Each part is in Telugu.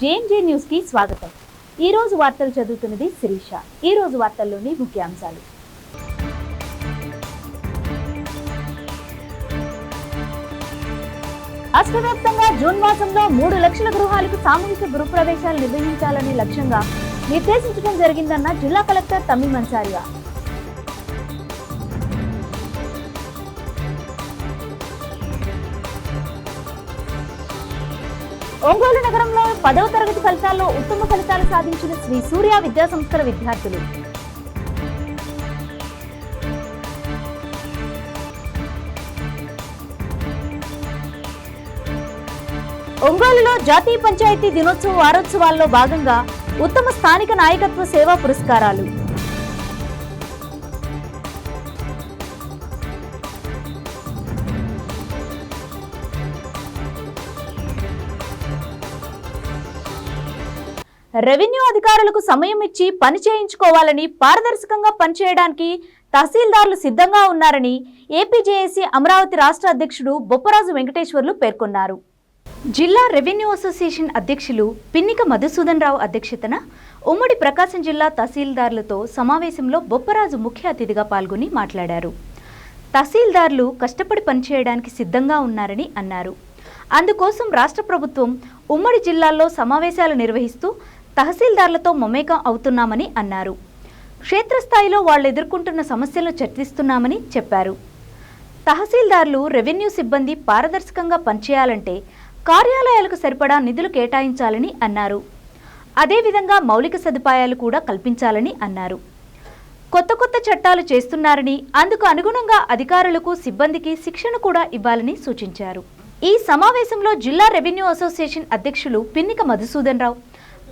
జేఎంజే న్యూస్ కి స్వాగతం। ఈ రోజు వార్తలు చదువుతున్నది శిరీష। ఈ రోజు వార్తల్లోని ముఖ్యాంశాలు। రాష్ట్రవ్యాప్తంగా జూన్ మాసంలో 3 లక్షల గృహాలకు సామూహిక గృహప్రవేశాలు నిర్వహించాలని లక్ష్యంగా నిర్దేశించడం జరిగిందన్న జిల్లా కలెక్టర్ తమీమ్ అన్సారియా। ఒంగోలు నగరంలో 10వ తరగతి ఫలితాల్లో ఉత్తమ ఫలితాలు సాధించిన శ్రీ సూర్య విద్యా సంస్థల విద్యార్థులు। ఒంగోలులో జాతీయ పంచాయతీ దినోత్సవ వారోత్సవాల్లో భాగంగా ఉత్తమ స్థానిక నాయకత్వ సేవా పురస్కారాలు। రెవెన్యూ అధికారులకు సమయం ఇచ్చి పని చేయించుకోవాలని, పారదర్శకంగా పనిచేయడానికి తహసీల్దార్లు సిద్ధంగా ఉన్నారని ఏపీజేఏసీ అమరావతి రాష్ట్ర అధ్యక్షుడు బొప్పరాజు వెంకటేశ్వర్లు పేర్కొన్నారు। జిల్లా రెవెన్యూ అసోసియేషన్ అధ్యక్షులు పిన్నిక మధుసూదన్ రావు అధ్యక్షతన ఉమ్మడి ప్రకాశం జిల్లా తహసీల్దార్లతో సమావేశంలో బొప్పరాజు ముఖ్య అతిథిగా పాల్గొని మాట్లాడారు। తహసీల్దార్లు కష్టపడి పనిచేయడానికి సిద్ధంగా ఉన్నారని అన్నారు। అందుకోసం రాష్ట్ర ప్రభుత్వం ఉమ్మడి జిల్లాల్లో సమావేశాలు నిర్వహిస్తూ తహసీల్దార్లతో మమేకం అవుతున్నామని అన్నారు। క్షేత్రస్థాయిలో వాళ్ళు ఎదుర్కొంటున్న సమస్యలను చర్చిస్తున్నామని చెప్పారు। తహసీల్దార్లు, రెవెన్యూ సిబ్బంది పారదర్శకంగా పనిచేయాలంటే కార్యాలయాలకు సరిపడా నిధులు కేటాయించాలని అన్నారు। అదేవిధంగా మౌలిక సదుపాయాలు కూడా కల్పించాలని అన్నారు। కొత్త చట్టాలు చేస్తున్నారని, అందుకు అనుగుణంగా అధికారులకు, సిబ్బందికి శిక్షణ కూడా ఇవ్వాలని సూచించారు। ఈ సమావేశంలో జిల్లా రెవెన్యూ అసోసియేషన్ అధ్యక్షులు పిన్నిక మధుసూదన్ రావు,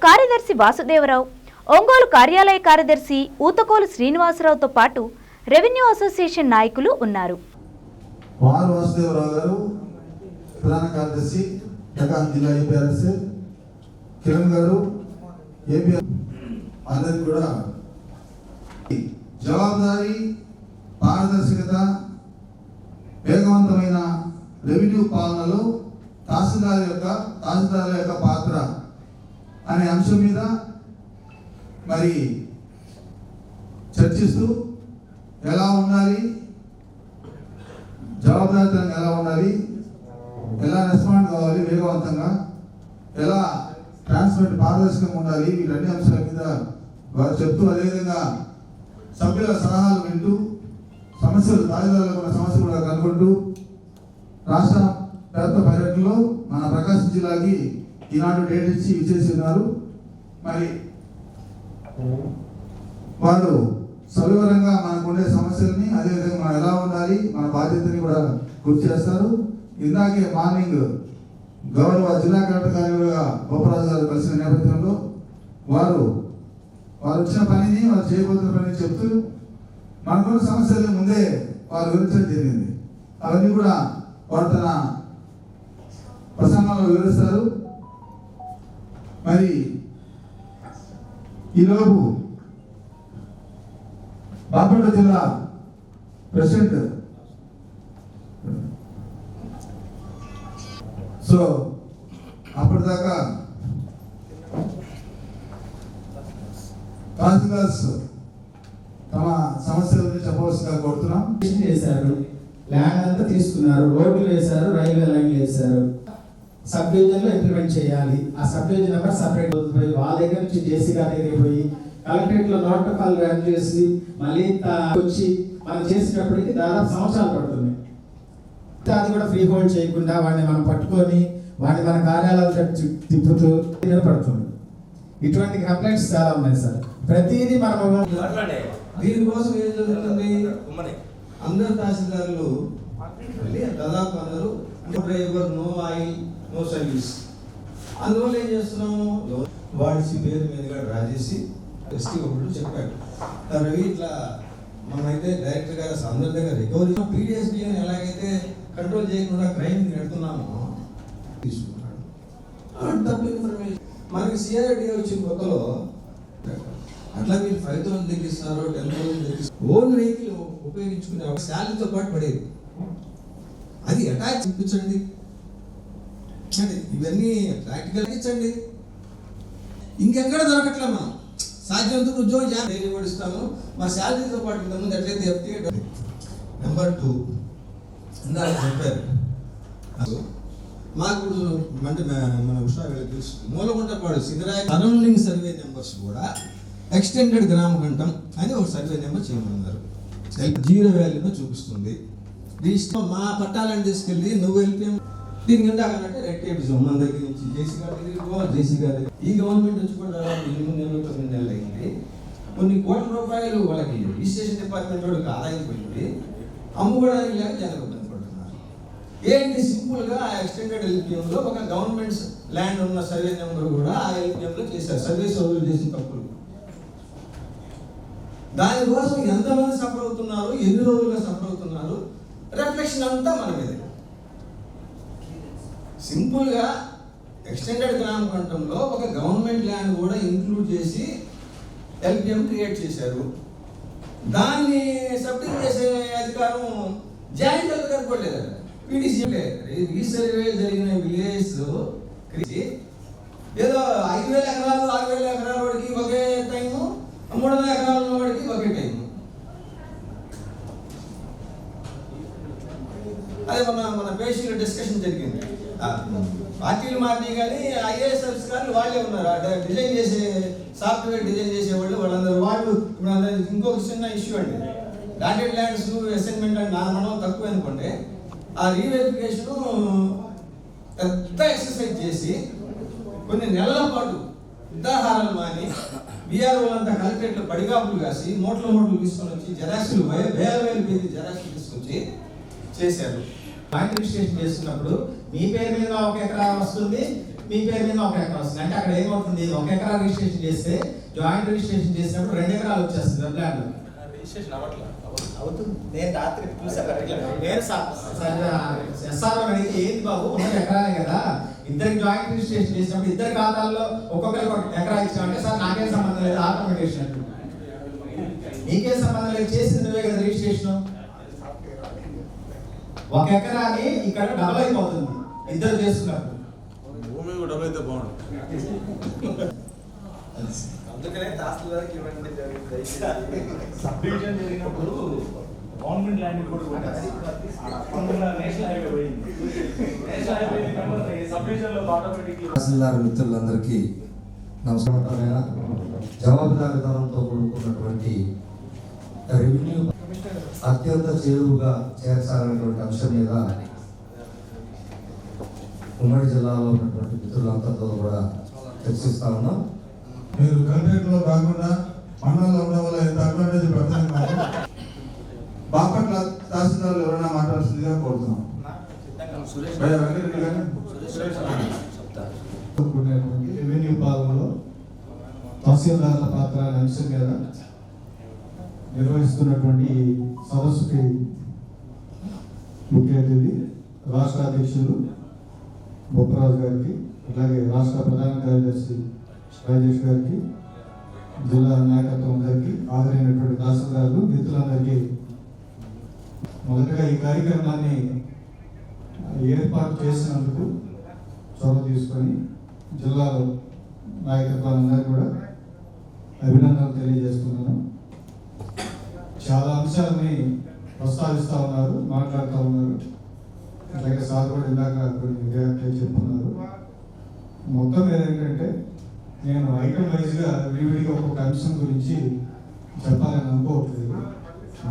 కార్యదర్శి వాసుదేవరావు, ఒంగోలు కార్యాలయ కార్యదర్శి ఊతకోలు శ్రీనివాసరావుతో పాటు రెవెన్యూ అసోసియేషన్ నాయకులు ఉన్నారు। వాసుదేవరావు గారు ప్రధాన కార్యదర్శి ప్రకాశం జిల్లా ఏపీఆర్ఎస్, కిరణ్ గారు ఏపీఆర్, అందరికి కూడా జవాబుదారీ, పారదర్శకత, వేగవంతమైన రెవెన్యూ పాలనలో తహసీల్దార్ల యొక్క పాత్ర అనే అంశం మీద మరి చర్చిస్తూ ఎలా ఉండాలి, జవాబుదారీతనం ఎలా ఉండాలి, ఎలా రెస్పాండ్ కావాలి, వేగవంతంగా ఎలా ట్రాన్స్పరెంట్ పారదర్శకంగా ఉండాలి, వీటన్ని అంశాల మీద వారు చెప్తూ, అదేవిధంగా సభ్యుల సలహాలు వింటూ తహసీల్దార్లకు ఉన్న సమస్యలు కూడా కనుగొంటూ రాష్ట్ర వ్యాప్త పర్యటనలో మన ప్రకాశం జిల్లాకి ఈనాడు డేట్ ఇచ్చి ఇచ్చేసి ఉన్నారు। మరి వాళ్ళు సవివరంగా మనకు ఉండే సమస్యల్ని, అదేవిధంగా మనం ఎలా ఉండాలి, మన బాధ్యతని కూడా గుర్తు చేస్తారు। ఇందాకే మార్నింగ్ గౌరవ జిల్లా కలెక్టర్ గారు బొప్పరాజు గారు కలిసిన నేపథ్యంలో వారు వచ్చిన పనిని, వారు చేయబోతున్న పనిని చెప్తూ మనకున్న సమస్యలు ముందే వారు వివరించడం జరిగింది। అవన్నీ కూడా వారు తన ప్రసంగంలో వివరిస్తారు। మరి ఈలోపు బాపట్ల జిల్లా ప్రెసిడెంట్ సో అప్పటిదాకా తహసీల్దార్స్ తమ సమస్యలను చెప్పవలసిందిగా కోరుతున్నాం। చేశారు, ల్యాండ్ అంతా తీసుకున్నారు, రోడ్లు వేశారు, రైల్వే లైన్లు వేశారు, సబ్ డివిజన్లో ఇంప్లిమెంట్ చేయాలి। ఆ సబ్ డివిజన్ నెంబర్ సపరేట్ పోయి వాళ్ళ దగ్గర నుంచి జేసీ గారి దగ్గరికి పోయి కలెక్టరేట్లో నోట్ కాల్ రన్ చేసి మళ్ళీ వచ్చి మనం చేసేటప్పటికి దాదాపు సంవత్సరాలు పడుతుంది। అది కూడా ఫ్రీ హోల్డ్ చేయకుండా వాడిని మనం పట్టుకొని వాడిని మన కార్యాలయాలు తిప్పుతూ పడుతుంది। ఇటువంటి కంప్లైంట్స్ చాలా ఉన్నాయి సార్। ప్రతిదీ మనం దీనికోసం ఏం జరుగుతుంది, అందరు తహసీల్దారులు దాదాపు అందరూ driver, no oil, no service, అందువల్ల ఏం చేస్తున్నాము, వాడి పేరు మీద రాజేసి ఎస్టీ ఒకటి చెప్పాడు రవి ఇట్లా మనమైతే డైరెక్టర్ గారు అందరి దగ్గర రికవరీ పీడిఎస్డీ ఎలాగైతే కంట్రోల్ చేయకుండా క్రైమ్ పెడుతున్నామో తీసుకున్నాడు తప్పు ఇన్ఫర్మేషన్। మనకి సిఐడి వచ్చిన కొత్తలో అట్లా మీరు 5,000 తగ్గిస్తున్నారు, 10,000 తగ్గిస్తున్నారు, ఓన్ వెహికల్ ఉపయోగించుకునే శాలరీతో పాటు పడేది, అది అటాచ్ చూపించండి, ఇవన్నీ ప్రాక్టికల్ ఇచ్చండి। ఇంకెక్కడ దొరకట్లే మనం. సాధ్యమంతకు ఉద్యోగం డైలీ కూడా ఇస్తాము. మా శాలరీతో పాటు ఇంతకుముందు ఎట్లయితే FTA. నెంబర్ 2 ఇందాక చెప్పారు మాకు అంటే మన ఉషా వీళ్ళకి తెలుసు, Mulaguntapadu Siddharaya surrounding survey numbers కూడా ఎక్స్టెండెడ్ గ్రామకంఠం అని ఒక సర్వే నెంబర్ చేయమన్నారు. 0 వాల్యూను చూపిస్తుంది. మా పట్టాలను తీసుకెళ్ళి నువ్వు వెళ్ళిపోయాం దీని కింద అక్కడంటే రెక్టేపిజం మన దగ్గర నుంచి జేసీ గారి ఈ గవర్నమెంట్ వచ్చి కూడా 8 నెలలు 9 నెలలు అయింది. కొన్ని కోట్ల రూపాయలు వాళ్ళకి రిజిస్ట్రేషన్ డిపార్ట్మెంట్ వాళ్ళకి ఆదాయం పోయింది. అమ్ముకోవడానికి లేక జనాలు ఇబ్బంది పడుతున్నారు. ఏంటి సింపుల్గా ఆ ఎక్స్టెండెడ్ ఎల్పిఎంలో ఒక గవర్నమెంట్ ల్యాండ్ ఉన్న సర్వే నెంబర్ కూడా ఆ ఎల్పిఎంలో చేశారు. సర్వే సోదరులు చేసిన తప్పులు. దానికోసం ఎంతమంది సఫర్ అవుతున్నారు, ఎన్ని రోజులుగా సఫర్ అవుతున్నారు, రిఫ్లెక్షన్ అంతా మన మీద. సింపుల్గా ఎక్స్టెండెడ్ గ్రామకంఠంలో ఒక గవర్నమెంట్ ల్యాండ్ కూడా ఇంక్లూడ్ చేసి ఎల్పిఎం క్రియేట్ చేశారు. దాన్ని సబ్మిట్ చేసే అధికారం జాయింట్ అధికారం కూడా లేదు. పీడీసీ రీసర్వే జరిగిన విలేజ్ ఏదో 5,000 ఎకరాలు 6,000 ఎకరాల వాడికి ఒకే టైము, 300 ఎకరాల వాడికి ఒకే టైము. అదే మన పేషీలో డిస్కషన్ జరిగింది. పార్టీలు మారినాయి కానీ IAS అధికారులు వాళ్ళే ఉన్నారు. డిజైన్ చేసే సాఫ్ట్వేర్ డిజైన్ చేసేవాళ్ళు వాళ్ళందరూ ఇప్పుడు ఇంకొక చిన్న ఇష్యూ అండి. డాటెడ్ ల్యాండ్స్ అసైన్మెంట్ అంటే మనం తక్కువ అనుకోండి, ఆ రీవెరిఫికేషన్ పెద్ద ఎక్సర్సైజ్ చేసి కొన్ని నెలల పాటు ఉదాహరణలు మాని బీఆర్ఓలంతా కలెక్టరేట్లో పడిగాపులు కాసి మూటలు తీసుకొని వచ్చి జెరాక్స్లు వేల పేజీ జెరాక్స్లు తీసుకొచ్చి చేశారు. జాయింట్ రిజిస్ట్రేషన్ చేస్తున్నప్పుడు మీ పేరు మీద 1 ఎకరా వస్తుంది, మీ పేరు మీద 1 ఎకరా వస్తుంది. అంటే అక్కడ ఏమవుతుంది, 1 ఎకరా రిజిస్ట్రేషన్ చేస్తే జాయింట్ రిజిస్ట్రేషన్ చేసినప్పుడు 2 ఎకరాలు వచ్చేస్తుంది ప్లాన్ అవుతుంది. నేను రాత్రి చూసాను. నేను SRO అడిగితే ఏంటి బాబు 1 ఎకరాలే కదా, ఇద్దరికి జాయింట్ రిజిస్ట్రేషన్ చేసినప్పుడు ఇద్దరు ఖాతాల్లో ఒక్కొక్కరికి 1 ఎకరా ఇచ్చామంటే సార్ నాకేం సంబంధం లేదు, ఆటోమేటేషన్ నీకేం సంబంధం లేదు, చేసింది నువ్వే కదా రిజిస్ట్రేషన్. 1 ఎకరాని ఇక్కడ డబల్ అయిపోతుంది ఇద్దరు చేసుకున్నప్పుడు. భూమి కూడా డబల్ అయితే బాగుంటుంది. అందుకనే తహసీల్దార్కి ఇవ్వండి జరిగింది. సబ్ డివిజన్ జరిగినప్పుడు గవర్నమెంట్ ల్యాండ్ కూడా నేషనల్ హైవే పోయింది. నేషనల్ హైవే సబ్ డివిజన్ లో ఆటోమేటిక్లీ. తహసీల్దార్ మిత్రులందరికీ నమస్కారం. జవాబుదారీతనంతో కూడుకున్నటువంటి రెవెన్యూ అత్యంత చేరువుగా చేర్చాలనేటువంటి అంశం మీద ఉమ్మడి జిల్లాలో ఉన్నటువంటి మిత్రులందరితో కూడా చర్చిస్తా ఉన్నాం. మీరు కలెక్టరేట్లో కాకుండా మండలంలో ఉండడం వల్ల ఎంత అడ్వాంటేజ్ పడుతుంది మాకు. బాపట్ల తహసీల్దార్లు ఎవరైనా మాట్లాడాల్సిందిగా కోరుతున్నాం. రెవెన్యూ భాగంలో తహసీల్దార్ల పాత్ర అనే అంశం మీద నిర్వహిస్తున్నటువంటి సదస్సుకి ముఖ్య అతిథి రాష్ట్ర అధ్యక్షులు బొప్పరాజు గారికి, అలాగే రాష్ట్ర ప్రధాన కార్యదర్శి రాజేష్ గారికి, జిల్లా నాయకత్వం అందరికీ, హాజరైనటువంటి తహసీల్దార్లు మిత్రులందరికీ మొదటగా ఈ కార్యక్రమాన్ని ఏర్పాటు చేసినందుకు చొరవ తీసుకొని జిల్లాలో నాయకత్వాలందరికీ కూడా అభినందనలు తెలియజేస్తున్నాను. చాలా అంశాలని ప్రస్తావిస్తూ ఉన్నారు, మాట్లాడుతూ ఉన్నారు. అలాగే సార్ కూడా ఇందాక కొన్ని విద్యార్థులు చెప్తున్నారు. మొత్తం ఏంటంటే నేను ఐటమ్ వైజ్గా విడివిడిగా ఒక్కొక్క అంశం గురించి చెప్పాలని అనుకోవట్లేదు.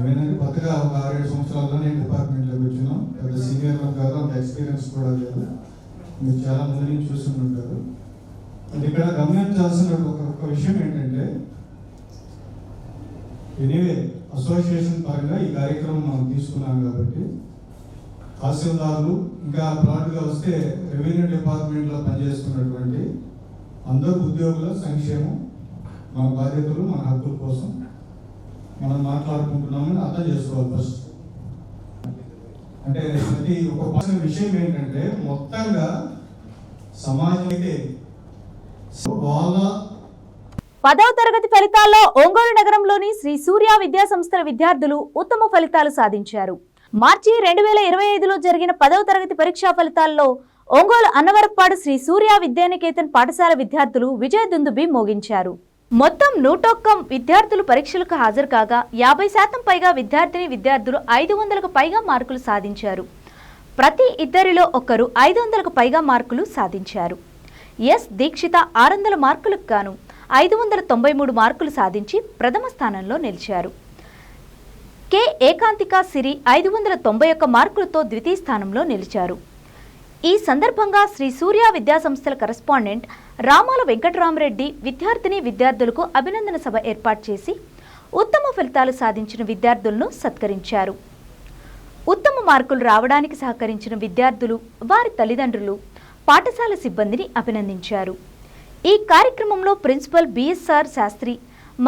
ఏంటంటే కొత్తగా ఒక 6-7 సంవత్సరాల్లో నేను డిపార్ట్మెంట్లోకి వచ్చినాం. పెద్ద సీనియర్లో కాదు, అంత ఎక్స్పీరియన్స్ కూడా లేదు. మీరు చాలా ముందు నుంచి చూస్తుంటారు. అది ఇక్కడ గమనించాల్సిన ఒక విషయం ఏంటంటే, ఎనీవే అసోసియేషన్ పరంగా ఈ కార్యక్రమం మనం తీసుకున్నాం కాబట్టి తహసీల్దారులు ఇంకా బ్రాడ్గా వస్తే రెవెన్యూ డిపార్ట్మెంట్లో పనిచేస్తున్నటువంటి అందరు ఉద్యోగుల సంక్షేమం, మన బాధ్యతలు, మన హక్కుల కోసం మనం మాట్లాడుకుంటున్నామని అర్థం చేసుకోవాలి. ఫస్ట్ అంటే ప్రతి ఒక విషయం ఏంటంటే మొత్తంగా సమాజం అయితే వాళ్ళ 10వ తరగతి ఫలితాల్లో ఒంగోలు నగరంలోని శ్రీ సూర్య విద్యా సంస్థల విద్యార్థులు ఉత్తమ ఫలితాలు సాధించారు. మార్చి 2025లో జరిగిన 10వ తరగతి పరీక్షా ఫలితాల్లో ఒంగోలు అన్నవరప్పాడు శ్రీ సూర్య విద్యానికేతన్ పాఠశాల విద్యార్థులు విజయ దుందుబి మోగించారు. మొత్తం 101 విద్యార్థులు పరీక్షలకు హాజరు కాగా 50% పైగా విద్యార్థులు 500కు పైగా మార్కులు సాధించారు. ప్రతి ఇద్దరిలో ఒకరు 500కు పైగా మార్కులు సాధించారు. ఎస్ దీక్షిత 600 మార్కులకు గాను 593 మార్కులు సాధించి ప్రథమ స్థానంలో నిలిచారు. కె ఏకాంతిక సిరి 591 మార్కులతో ద్వితీయ స్థానంలో నిలిచారు. ఈ సందర్భంగా శ్రీ సూర్య విద్యాసంస్థల కరెస్పాండెంట్ రామాల వెంకటరామరెడ్డి విద్యార్థులకు అభినందన సభ ఏర్పాటు చేసి ఉత్తమ ఫలితాలు సాధించిన విద్యార్థులను సత్కరించారు. ఉత్తమ మార్కులు రావడానికి సహకరించిన విద్యార్థులు, వారి తల్లిదండ్రులు, పాఠశాల సిబ్బందిని అభినందించారు. ఈ కార్యక్రమంలో ప్రిన్సిపల్ బిఎస్ఆర్ శాస్త్రి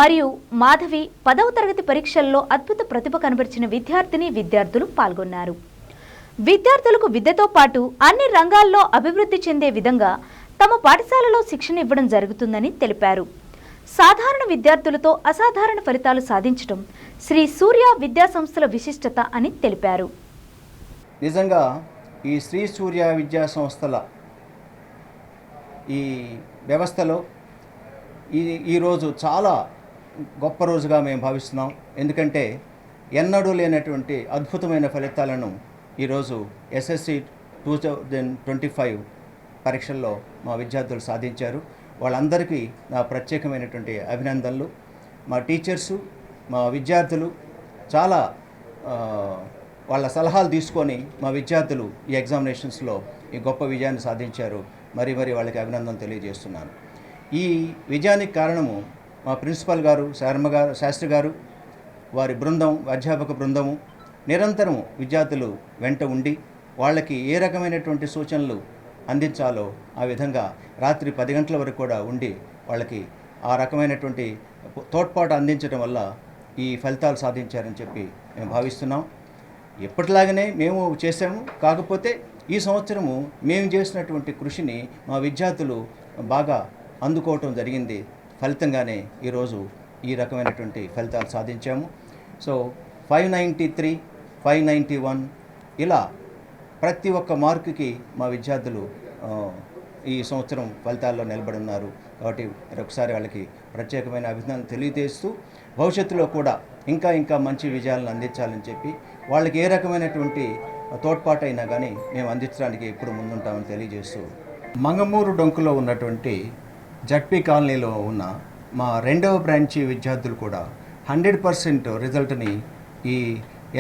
మరియు మాధవి 10వ తరగతి పరీక్షల్లో అద్భుత ప్రతిభ కనబరిచిన విద్యార్థులు పాల్గొన్నారు. విద్యార్థులకు విద్యతో పాటు అన్ని రంగాల్లో అభివృద్ధి చెందే విధంగా తమ పాఠశాలలో శిక్షణ ఇవ్వడం జరుగుతుందని తెలిపారు. సాధారణ విద్యార్థులతో అసాధారణ ఫలితాలు సాధించడం శ్రీ సూర్య విద్యా సంస్థల విశిష్టత అని తెలిపారు. నిజంగా ఈ శ్రీ సూర్య విద్యా సంస్థల ఈ వ్యవస్థలో ఈరోజు చాలా గొప్ప రోజుగా మేము భావిస్తున్నాం. ఎందుకంటే ఎన్నడూ లేనటువంటి అద్భుతమైన ఫలితాలను ఈరోజు ఎస్ఎస్సి 2025 పరీక్షల్లో మా విద్యార్థులు సాధించారు. వాళ్ళందరికీ నా ప్రత్యేకమైనటువంటి అభినందనలు. మా టీచర్సు, మా విద్యార్థులు చాలా వాళ్ళ సలహాలు తీసుకొని మా విద్యార్థులు ఈ ఎగ్జామినేషన్స్లో ఈ గొప్ప విజయాన్ని సాధించారు. మరి వాళ్ళకి అభినందనలు తెలియజేస్తున్నాను. ఈ విజయానికి కారణము మా ప్రిన్సిపల్ గారు, శాస్త్రి గారు, వారి బృందం, అధ్యాపక బృందము నిరంతరం విద్యార్థులు వెంట ఉండి వాళ్ళకి ఏ రకమైనటువంటి సూచనలు అందించాలో ఆ విధంగా రాత్రి 10 గంటల వరకు కూడా ఉండి వాళ్ళకి ఆ రకమైనటువంటి తోడ్పాటు అందించడం వల్ల ఈ ఫలితాలు సాధించారని చెప్పి మేము భావిస్తున్నాం. ఎప్పటిలాగానే మేము చేసాము. కాకపోతే ఈ సంవత్సరము మేము చేసినటువంటి కృషిని మా విద్యార్థులు బాగా అందుకోవటం జరిగింది. ఫలితంగానే ఈరోజు ఈ రకమైనటువంటి ఫలితాలు సాధించాము. సో 593, 591 ఇలా ప్రతి ఒక్క మార్కుకి మా విద్యార్థులు ఈ సంవత్సరం ఫలితాల్లో నిలబడి ఉన్నారు. కాబట్టి మరొకసారి వాళ్ళకి ప్రత్యేకమైన అభినందనలు తెలియజేస్తూ భవిష్యత్తులో కూడా ఇంకా మంచి విజయాలను అందించాలని చెప్పి వాళ్ళకి ఏ రకమైనటువంటి తోడ్పాటు అయినా కానీ మేము అందించడానికి ఎప్పుడు ముందుంటామని తెలియజేస్తూ మంగమూరు డొంకులో ఉన్నటువంటి జడ్పీ కాలనీలో ఉన్న మా 2వ బ్రాంచి విద్యార్థులు కూడా 100% రిజల్ట్ని ఈ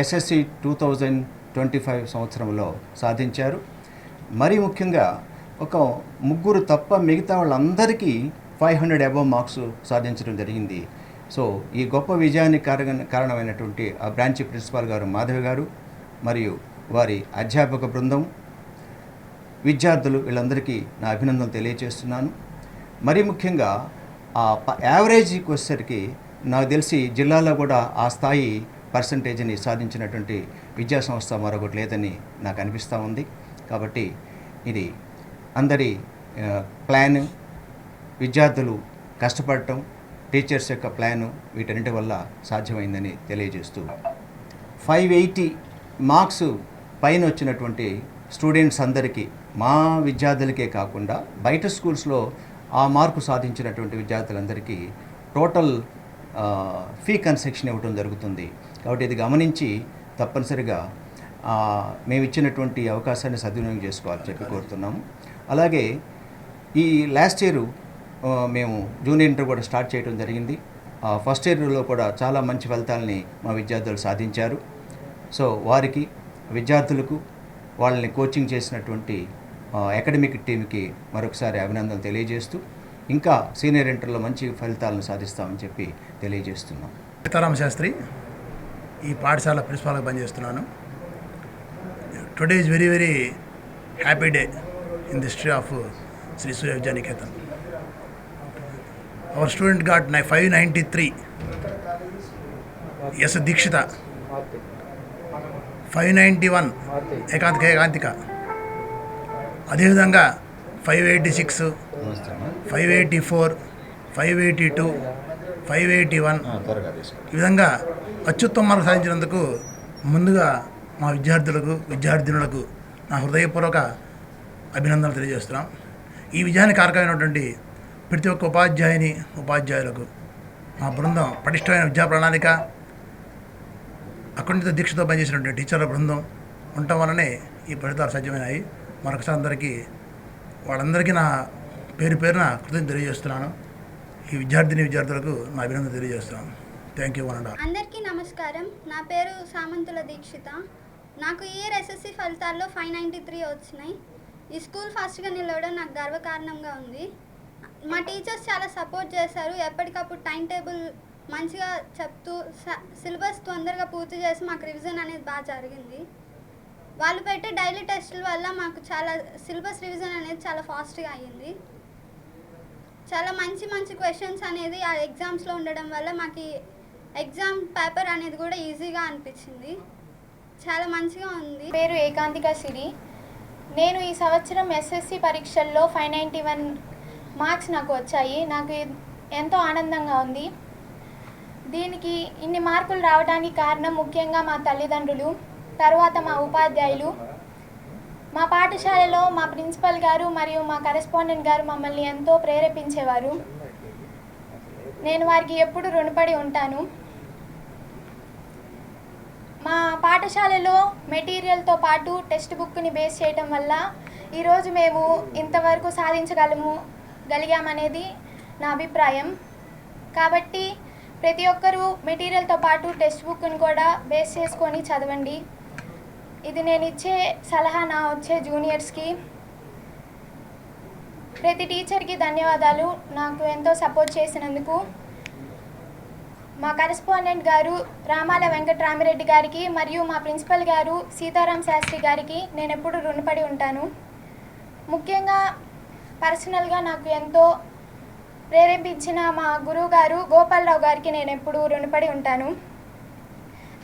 ఎస్ఎస్సి 2025 సంవత్సరంలో సాధించారు. మరీ ముఖ్యంగా ఒక 3 తప్ప మిగతా వాళ్ళందరికీ 500 అబవ్ మార్క్స్ సాధించడం జరిగింది. సో ఈ గొప్ప విజయానికి కారణమైనటువంటి ఆ బ్రాంచి ప్రిన్సిపాల్ గారు మాధవి గారు మరియు వారి అధ్యాపక బృందం, విద్యార్థులు వీళ్ళందరికీ నా అభినందనలు తెలియజేస్తున్నాను. మరీ ముఖ్యంగా ఆ యావరేజ్కి వచ్చేసరికి నాకు తెలిసి జిల్లాలో కూడా ఆ స్థాయి పర్సంటేజ్ని సాధించినటువంటి విద్యా సంస్థ మరొకటి లేదని నాకు అనిపిస్తూ ఉంది. కాబట్టి ఇది అందరి ప్లాన్, విద్యార్థులు కష్టపడటం, టీచర్స్ యొక్క ప్లాను వీటన్నిటి వల్ల సాధ్యమైందని తెలియజేస్తూ 580 మార్క్స్ పైన వచ్చినటువంటి స్టూడెంట్స్ అందరికీ, మా విద్యార్థులకే కాకుండా బయట స్కూల్స్లో ఆ మార్కు సాధించినటువంటి విద్యార్థులందరికీ టోటల్ ఫీ కన్సెషన్ ఇవ్వడం జరుగుతుంది. కాబట్టి ఇది గమనించి తప్పనిసరిగా మేము ఇచ్చినటువంటి అవకాశాన్ని సద్వినియోగం చేసుకోవాలని చెప్పి కోరుతున్నాము. అలాగే ఈ లాస్ట్ ఇయర్ మేము జూనియర్ ఇంటర్ కూడా స్టార్ట్ చేయడం జరిగింది. ఫస్ట్ ఇయర్లో కూడా చాలా మంచి ఫలితాలని మా విద్యార్థులు సాధించారు. సో వారికి, విద్యార్థులకు, వాళ్ళని కోచింగ్ చేసినటువంటి అకాడమిక్ టీంకి మరొకసారి అభినందనలు తెలియజేస్తూ ఇంకా సీనియర్ ఇంటర్లో మంచి ఫలితాలను సాధిస్తామని చెప్పి తెలియజేస్తున్నాం. సీతారామ శాస్త్రి, ఈ పాఠశాల ప్రిన్సిపాల్గా పనిచేస్తున్నాను. Today is very very happy day in the history of Shri Surya Vidyaniketan. Our student got 593, S Dikshita 591, Ekantika, అదేవిధంగా 586, 584, 582, 581 ఈ విధంగా అత్యుత్తమ మార్కులు సాధించినందుకు ముందుగా మా విద్యార్థులకు, విద్యార్థినులకు నా హృదయపూర్వక అభినందనలు తెలియజేస్తున్నాం. ఈ విజయానికి కారకమైనటువంటి ప్రతి ఒక్క ఉపాధ్యాయుని ఉపాధ్యాయులకు మా బృందం పటిష్టమైన విద్యా ప్రణాళిక, అకుంఠిత దీక్షతో పనిచేసినటువంటి టీచర్ల బృందం ఉండటం వల్లనే ఈ ఫలితాలు సాధ్యమైనాయి. మరొకసారి వాళ్ళందరికీ నా పేరు పేరున కృతజ్ఞతలు తెలియజేస్తున్నాను. ఈ విద్యార్థులకు నా అభినందన తెలియజేస్తున్నాను. Thank you one. అందరికీ నమస్కారం. నా పేరు సామంతుల దీక్షిత. నాకు ఈ ఇయర్ ఎస్ఎస్సి ఫలితాల్లో 593 వచ్చినాయి. ఈ స్కూల్ ఫాస్ట్గా నిలవడం నాకు గర్వకారణంగా ఉంది. మా టీచర్స్ చాలా సపోర్ట్ చేశారు. ఎప్పటికప్పుడు టైం టేబుల్ మంచిగా చెప్తూ సిలబస్ తొందరగా పూర్తి చేసి మాకు రివిజన్ అనేది బాగా జరిగింది. వాళ్ళు పెట్టే డైలీ టెస్టుల వల్ల మాకు చాలా సిలబస్ రివిజన్ అనేది చాలా ఫాస్ట్గా అయ్యింది. చాలా మంచి క్వశ్చన్స్ అనేది ఆ ఎగ్జామ్స్లో ఉండడం వల్ల మాకు ఎగ్జామ్ పేపర్ అనేది కూడా ఈజీగా అనిపించింది. చాలా మంచిగా ఉంది. పేరు ఏకాంతిక సిరి. నేను ఈ సంవత్సరం ఎస్ఎస్సి పరీక్షల్లో 591 మార్క్స్ నాకు వచ్చాయి. నాకు ఎంతో ఆనందంగా ఉంది. దీనికి ఇన్ని మార్కులు రావడానికి కారణం ముఖ్యంగా మా తల్లిదండ్రులు, తర్వాత మా ఉపాధ్యాయులు. మా పాఠశాలలో మా ప్రిన్సిపల్ గారు మరియు మా కరెస్పాండెంట్ గారు మమ్మల్ని ఎంతో ప్రేరేపించేవారు. నేను వారికి ఎప్పుడు రుణపడి ఉంటాను. మా పాఠశాలలో మెటీరియల్తో పాటు టెక్స్ట్ బుక్ని బేస్ చేయడం వల్ల ఈరోజు మేము ఇంతవరకు సాధించగలిగామనేది నా అభిప్రాయం. కాబట్టి ప్రతి ఒక్కరూ మెటీరియల్తో పాటు టెక్స్ట్ బుక్ని కూడా బేస్ చేసుకొని చదవండి. ఇది నేను ఇచ్చే సలహా నా వచ్చే జూనియర్స్కి. ప్రతి టీచర్కి ధన్యవాదాలు నాకు ఎంతో సపోర్ట్ చేసినందుకు. మా కరెస్పాండెంట్ గారు రామాల వెంకటరామిరెడ్డి గారికి మరియు మా ప్రిన్సిపల్ గారు సీతారాం శాస్త్రి గారికి నేను ఎప్పుడు రుణపడి ఉంటాను. ముఖ్యంగా పర్సనల్గా నాకు ఎంతో ప్రేరేపించిన మా గురువు గారు గోపాలరావు గారికి నేను ఎప్పుడు రుణపడి ఉంటాను.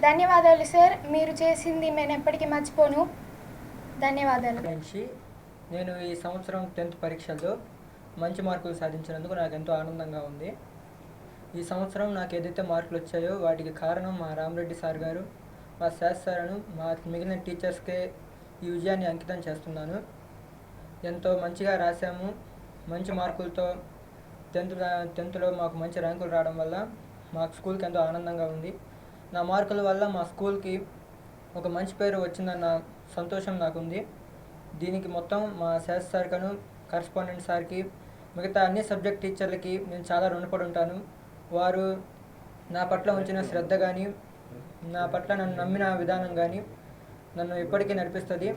ధన్యవాదాలు సార్, మీరు చేసింది నేను ఎప్పటికీ మర్చిపోను. ధన్యవాదాలు. నేను ఈ సంవత్సరం 10th పరీక్షల్లో మంచి మార్కులు సాధించినందుకు నాకు ఎంతో ఆనందంగా ఉంది. ఈ సంవత్సరం నాకు ఏదైతే మార్కులు వచ్చాయో వాటికి కారణం మా రామరెడ్డి సార్ గారు, మా శాస్త్రి సార్ను, మా మిగిలిన టీచర్స్కే ఈ విజయాన్ని అంకితం చేస్తున్నాను. ఎంతో మంచిగా రాసాము. మంచి మార్కులతో 10th మాకు మంచి ర్యాంకులు రావడం వల్ల మా స్కూల్కి ఎంతో ఆనందంగా ఉంది. నా మార్కుల వల్ల మా స్కూల్కి ఒక మంచి పేరు వచ్చిందన్న సంతోషం నాకుంది. దీనికి మొత్తం మా శాస్త్రి సార్కను, కరెస్పాండెంట్ సార్కి, మిగతా అన్ని సబ్జెక్ట్ టీచర్లకి నేను చాలా రుణపడి ఉంటాను. వారు నా పట్ల ఉంచిన శ్రద్ధ కానీ, నా పట్ల నన్ను నమ్మిన విధానం కానీ నన్ను ఇప్పటికీ నడిపిస్తుంది.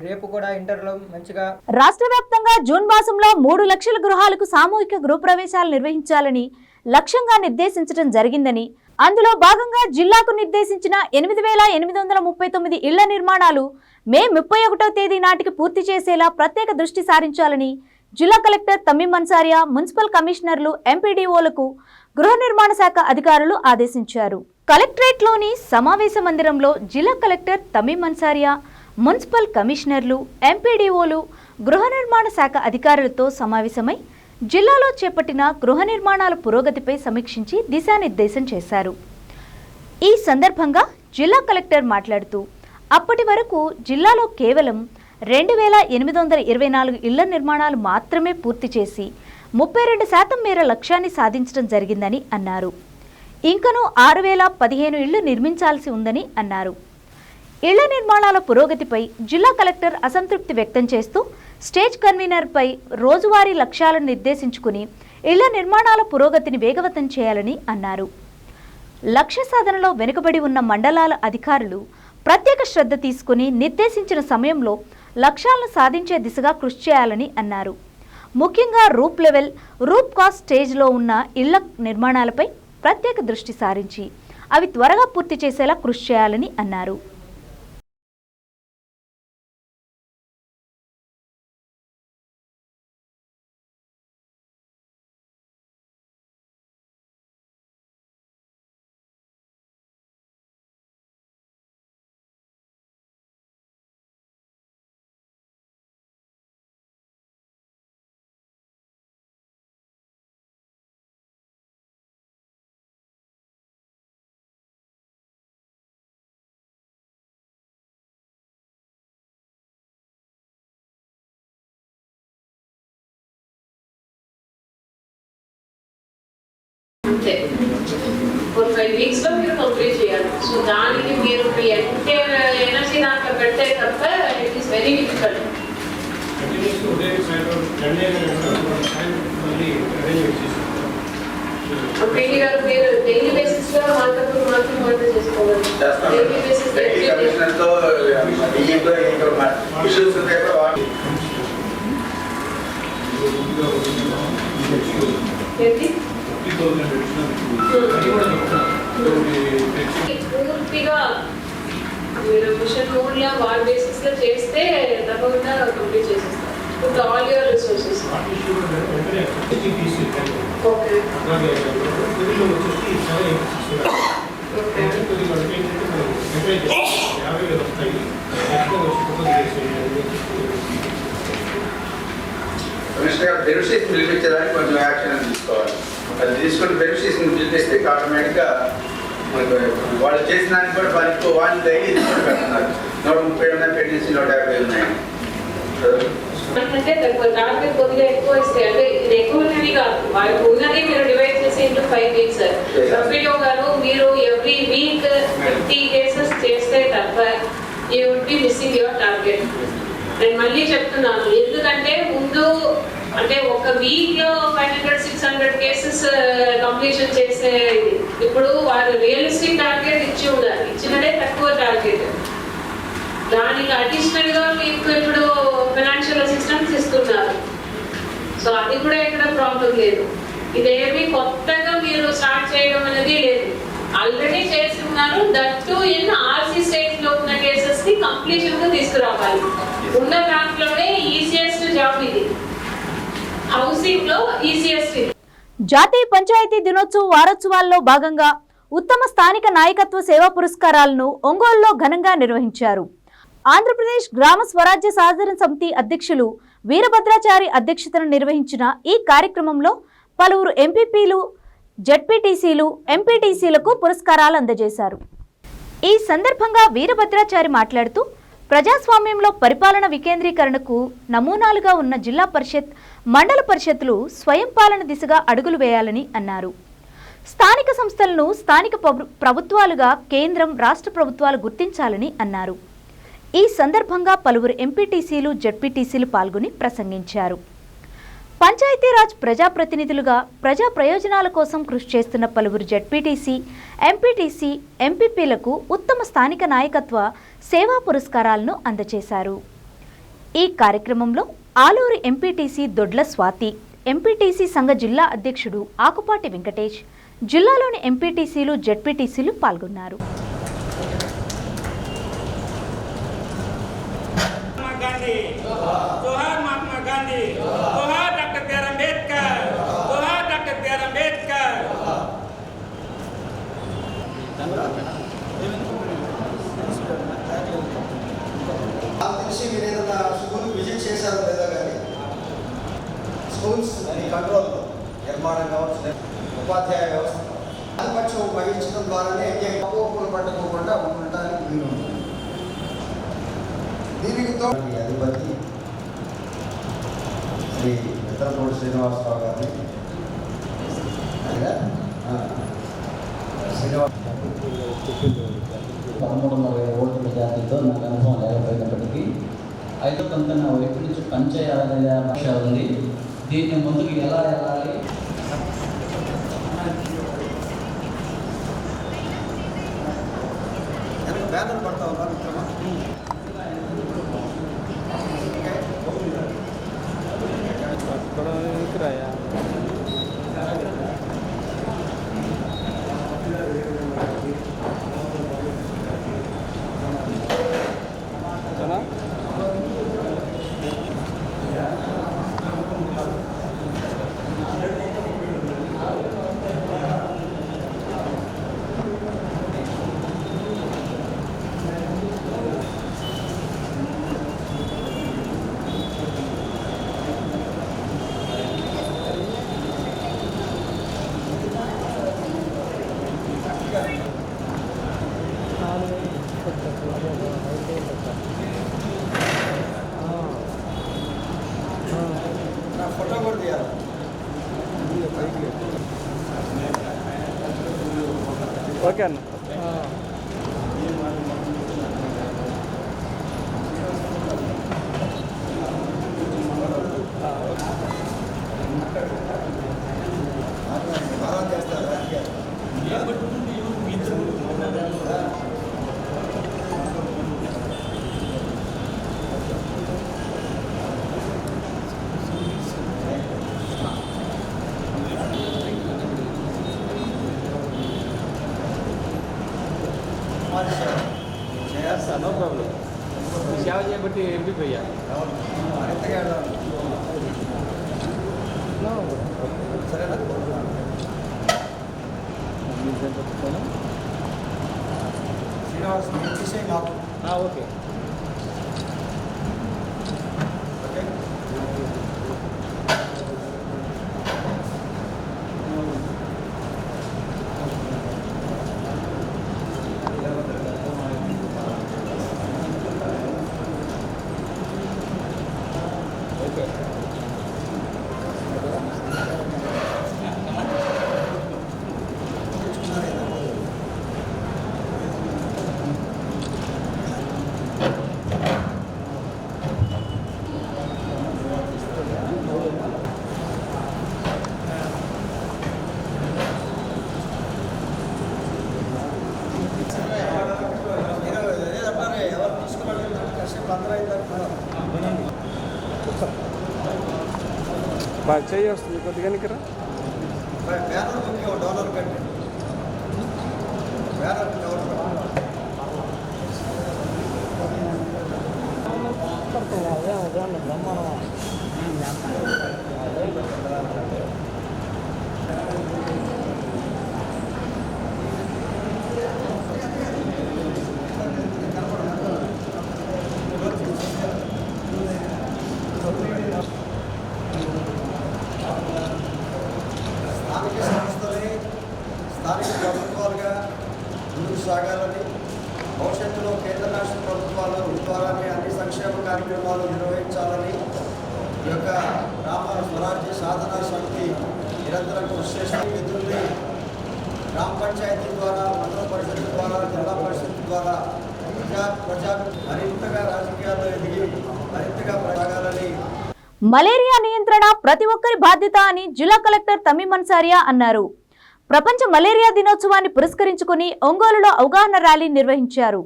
రేపు కూడా ఇంటర్లో మంచిగా. రాష్ట్ర వ్యాప్తంగా జూన్ మాసంలో 3 లక్షల గృహాలకు సామూహిక గృహప్రవేశాలు నిర్వహించాలని లక్ష్యంగా నిర్దేశించడం జరిగిందని, అందులో భాగంగా జిల్లాకు నిర్దేశించిన 8,839 ఇళ్ల నిర్మాణాలు మే 31వ తేదీ నాటికి పూర్తి చేసేలా ప్రత్యేక దృష్టి సారించాలని జిల్లా కలెక్టర్ తమీం అన్సారియా మున్సిపల్ కమిషనర్లు, ఎంపీడీఓలకు గృహ నిర్మాణ శాఖ అధికారులు ఆదేశించారు. కలెక్టరేట్లోని సమావేశ మందిరంలో జిల్లా కలెక్టర్ తమీం అన్సారియా, మున్సిపల్ కమిషనర్లు, ఎంపీడీఓలు, గృహ నిర్మాణ శాఖ అధికారులతో సమావేశమై జిల్లాలో చేపట్టిన గృహ నిర్మాణాల పురోగతిపై సమీక్షించి దిశానిర్దేశం చేశారు. ఈ సందర్భంగా జిల్లా కలెక్టర్ మాట్లాడుతూ, అప్పటి వరకు జిల్లాలో కేవలం 2,824 ఇళ్ల నిర్మాణాలు మాత్రమే పూర్తి చేసి 32% మేర లక్ష్యాన్ని సాధించడం జరిగిందని అన్నారు. ఇంకనూ 6,015 ఇళ్లు నిర్మించాల్సి ఉందని అన్నారు. ఇళ్ల నిర్మాణాల పురోగతిపై జిల్లా కలెక్టర్ అసంతృప్తి వ్యక్తం చేస్తూ స్టేజ్ కన్వీనర్పై రోజువారీ లక్ష్యాలను నిర్దేశించుకుని ఇళ్ల నిర్మాణాల పురోగతిని వేగవంతం చేయాలని అన్నారు. లక్ష్య సాధనలో వెనుకబడి ఉన్న మండలాల అధికారులు ప్రత్యేక శ్రద్ధ తీసుకుని నిర్దేశించిన సమయంలో లక్ష్యాలను సాధించే దిశగా కృషి చేయాలని అన్నారు. ముఖ్యంగా రూప్ లెవెల్, రూప్ కాస్ట్ స్టేజ్లో ఉన్న ఇళ్ల నిర్మాణాలపై ప్రత్యేక దృష్టి సారించి అవి త్వరగా పూర్తి చేసేలా కృషి చేయాలని అన్నారు. అంతే 4-5 weeks లో మీరు కంప్లీట్ చేయాలి. సో దానికి మీరు మీ ఎంటైర్ ఎనర్జీ దాంట్లో పెడితే తప్ప it is very difficult. PT గారు మీరు డైలీ బేసిస్ లో మాట్లాడుతూ మాట్లాడుతూ చేసుకోవాలి. డైలీ బేసిస్ పూర్తిగా మీరు మిషన్ మోడ్లో వాల్ బేసిస్ లో చేస్తే తప్పకుండా కంప్లీట్ చేసేస్తారు. Put all your resources. Okay. Beneficiaries పిలిపించడానికి కొంచెం యాక్షన్ తీసుకోవాలి. అది తీసుకుని బెనిఫిషరీస్ని పిలిపిస్తే ఆటోమేటిక్గా వాళ్ళు చేసిన దానికి కూడా వాళ్ళు డైలీ రిపోర్ట్ పెడుతున్నారు. 130 ఉన్నాయి, ప్రెగ్నెన్సీ 150 ఉన్నాయి. అంటే టార్గెట్ కొద్దిగా ఎక్కువ ఇస్తే అంటే ఇది ఎక్కువనేది కాదు, వాళ్ళకి ఉన్నది మీరు డివైడ్ చేసి ఇంటూ 5 weeks. రఫీలో గారు మీరు ఎవ్రీ వీక్ 50 cases చేస్తే తప్ప you would be missing your target. నేను మళ్ళీ చెప్తున్నాను, ఎందుకంటే ముందు అంటే ఒక వీక్ లో 500-600 cases కంప్లీషన్ చేసే ఇప్పుడు వారు రియలిస్టిక్ టార్గెట్ ఇచ్చి ఉండాలి, ఇచ్చినదే తక్కువ టార్గెట్. దానికి అడిషనల్ గా మీకు ఇప్పుడు ఫైనాన్షియల్ అసిస్టెన్స్ ఇస్తున్నారు. సో అది కూడా ఎక్కడ ప్రాబ్లం లేదు. ఇదేమి కొత్తగా మీరు స్టార్ట్ చేయడం అనేది లేదు, ఆల్రెడీ చేస్తున్నారు. దట్టు ఇన్ ఆర్సీ స్టేజ్ లో ఉన్న కేసెస్ ని కంప్లీషన్ గా తీసుకురావాలి. ఉన్న దాంట్లోనే ఈజియెస్ట్ జాబ్ ఇది, హౌసింగ్ లో ఈజియెస్ట్. జాతీయ పంచాయతీ దినోత్సవ వారోత్సవాల్లో భాగంగా ఉత్తమ స్థానిక నాయకత్వ సేవా పురస్కారాలను ఒంగోలులో ఘనంగా నిర్వహించారు. ఆంధ్రప్రదేశ్ గ్రామ స్వరాజ్య సాధన సమితి అధ్యక్షులు వీరభద్రాచారి అధ్యక్షతన నిర్వహించిన ఈ కార్యక్రమంలో పలువురు ఎంపీపీలు, జెడ్పీటీసీలు, ఎంపీటీసీలకు పురస్కారాలు అందజేశారు. ఈ సందర్భంగా వీరభద్రాచారి మాట్లాడుతూ ప్రజాస్వామ్యంలో పరిపాలన వికేంద్రీకరణకు నమూనాలుగా ఉన్న జిల్లా పరిషత్, మండల పరిషత్లు స్వయం పాలన దిశగా అడుగులు వేయాలని అన్నారు. స్థానిక సంస్థలను స్థానిక ప్రభుత్వాలుగా కేంద్రం, రాష్ట్ర ప్రభుత్వాలు గుర్తించాలని అన్నారు. ఈ సందర్భంగా పలువురు ఎంపీటీసీలు, జెడ్పీటీసీలు పాల్గొని ప్రసంగించారు. పంచాయతీరాజ్ ప్రజాప్రతినిధులుగా ప్రజా ప్రయోజనాల కోసం కృషి చేస్తున్న పలువురు జెడ్పీటీసీ, ఎంపీటీసీ, ఎంపీపీలకు ఉత్తమ స్థానిక నాయకత్వ సేవా పురస్కారాలను అందజేశారు. ఈ కార్యక్రమంలో ఆలూరు ఎంపీటీసీ దొడ్ల స్వాతి, ఎంపీటీసీ సంఘ జిల్లా అధ్యక్షుడు ఆకుపాటి వెంకటేష్, జిల్లాలోని ఎంపీటీసీలు, జెడ్పీటీసీలు పాల్గొన్నారు. जोहार महात्मा गांधी, जोहार डॉक्टर बी आर अम्बेडकर, जोहार डॉक्टर बी आर अम्बेडकर. తెలిసి మీరు ఏదైనా స్కూల్ విజిట్ చేశారో లేదా కానీ స్కూల్స్ కంట్రోల్ నిర్మాణం కావచ్చు, ఉపాధ్యాయ వ్యవస్థ ఆధిపత్యం వహించడం ద్వారానే అపోహలు పట్టుకోకుండా ఉండడానికి వీలు ఉంటుంది. దీనితో అధిపతి శ్రీ మిత్రపూడి శ్రీనివాసరావు గారిని 1320 ఓట్ల మెజార్టీతో నాకు అనుభవం లేకపోయినప్పటికీ 5వ కంపెనీ వైపు నుంచి పనిచేయాలనే ఆశ ఉంది. దీన్ని ముందుకు ఎలా వెళ్ళాలి, బ్యానర్ పడతా ఉన్నారు మిత్రమా. ఫోటో కూడా తీయాలి. ఓకే అన్న. No problem. సేవ చేయబట్టి ఎంపిపోయా సరేనా? ఓకే. బాగా చేయి వస్తుంది కొద్దిగా ఇక్కడ డోలర్ కంటే స్థానిక సంస్థలే స్థానిక ప్రభుత్వాలుగా ముందుకు సాగాలని, భవిష్యత్తులో కేంద్ర రాష్ట్ర ప్రభుత్వాలు ద్వారానే అన్ని సంక్షేమ కార్యక్రమాలు నిర్వహించాలని ఈ యొక్క గ్రామ స్వరాజ్య సాధనా సమితి నిరంతరం కృషి చేసిన విధుల్ని గ్రామ పంచాయతీ ద్వారా, మండల పరిషత్ ద్వారా, జిల్లా పరిషత్ ద్వారా ప్రజా మరింతగా రాజకీయాల్లో ఎదిగి మరింతగా సాగాలని. మలేరియా నియంత్రణ ప్రతి ఒక్కరి బాధ్యత అని జిల్లా కలెక్టర్ తమీం అన్సారియా అన్నారు. ప్రపంచ మలేరియా దినోత్సవాన్ని పురస్కరించుకుని ఒంగోలులో అవగాహన ర్యాలీ నిర్వహించారు.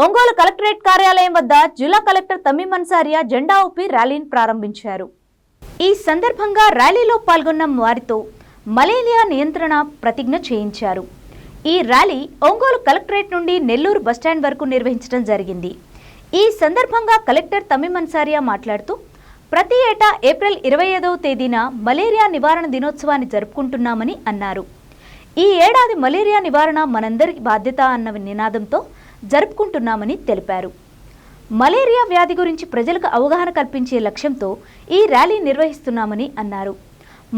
ఒంగోలు కలెక్టరేట్ కార్యాలయం వద్ద జిల్లా కలెక్టర్ తమీం అన్సారియా జెండా ఊపి ర్యాలీని ప్రారంభించారు. ఈ సందర్భంగా ర్యాలీలో పాల్గొన్న వారితో మలేరియా నియంత్రణ ప్రతిజ్ఞ చేయించారు. ఈ ర్యాలీ ఒంగోలు కలెక్టరేట్ నుండి నెల్లూరు బస్టాండ్ వరకు నిర్వహించడం జరిగింది. ఈ సందర్భంగా కలెక్టర్ తమీం అన్సారియా మాట్లాడుతూ ప్రతి ఏటా ఏప్రిల్ 25వ తేదీన మలేరియా నివారణ దినోత్సవాన్ని జరుపుకుంటున్నామని అన్నారు. ఈ ఏడాది మలేరియా నివారణ మనందరి బాధ్యత అన్న నినాదంతో జరుపుకుంటున్నామని తెలిపారు. మలేరియా వ్యాధి గురించి ప్రజలకు అవగాహన కల్పించే లక్ష్యంతో ఈ ర్యాలీ నిర్వహిస్తున్నామని అన్నారు.